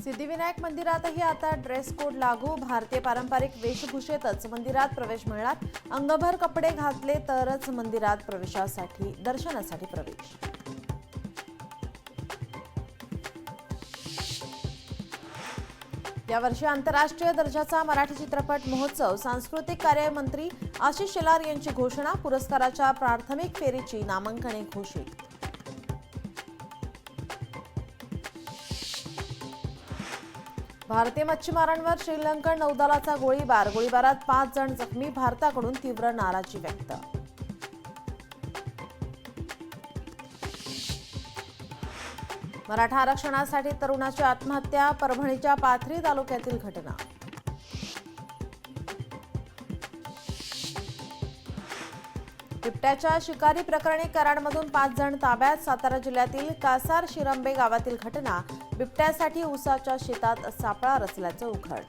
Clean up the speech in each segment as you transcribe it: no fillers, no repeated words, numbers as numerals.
सिद्धिविनायक मंदिरातही आता dress code लागू। भारतीय पारंपरिक वेशभूषेतच मंदिरात प्रवेश मिळणार। अंगभर कपडे घातले तरच मंदिरात दर्शनासाठी प्रवेश। यावर्षी आंतरराष्ट्रीय दर्जाचा मराठी चित्रपट महोत्सव। सांस्कृतिक कार्य मंत्री आशिष शेलार यांची घोषणा। पुरस्काराच्या प्राथमिक फेरीची नामांकने घोषित। भारतीय मच्छीमारांवर श्रीलंकन नौदलाचा गोळीबारात 5 जण जखमी। भारताकडून तीव्र नाराजी व्यक्त। मराठा आरक्षणासाठी तरुणाची आत्महत्या। परभणीच्या पाथरी तालुक्यातील घटना। बिबट्याच्या शिकारी प्रकरणी कराडमधून 5 जण ताब्यात। सातारा जिल्ह्यातील कासार शिरंबे गावातील घटना। बिबट्यासाठी ऊसाच्या शेतात सापळा रचल्याचं उघड।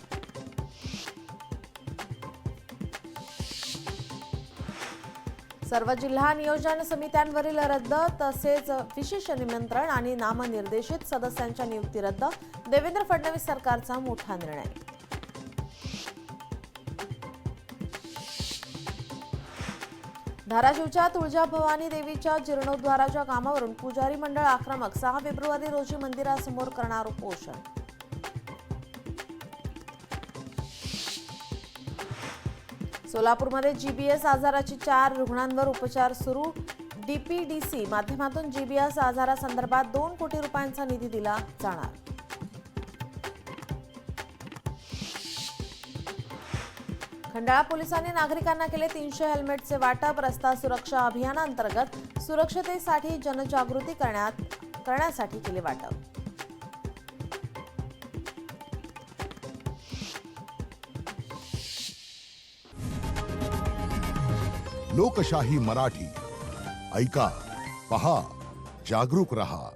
सर्व जिल्हा नियोजन समित्यांवरील रद्द तसेच विशेष निमंत्रण आणि नामनिर्देशित सदस्यांच्या नियुक्ती रद्द। देवेंद्र फडणवीस सरकारचा मोठा निर्णय। धाराशिवच्या तुळजाभवानी देवीच्या जीर्णोद्धाराच्या कामावरून पुजारी मंडळ आक्रमक। 6 फेब्रुवारी रोजी मंदिरासमोर करणार उपोषण। सोलापूरमध्ये जीबीएस आजाराची 4 रुग्णांवर उपचार सुरू। डीपीडीसी माध्यमातून जीबीएस आजारासंदर्भात 2 कोटी रुपयांचा निधी दिला जाणार। खंडाळा पोलिसांनी नागरिकांना केले 300 हेल्मेटचे वाटप। रस्ता सुरक्षा अभियानांतर्गत सुरक्षतेसाठी जनजागृती करण्यासाठी केले वाटप। लोकशाही मराठी ऐका, पहा, जागरूक रहा।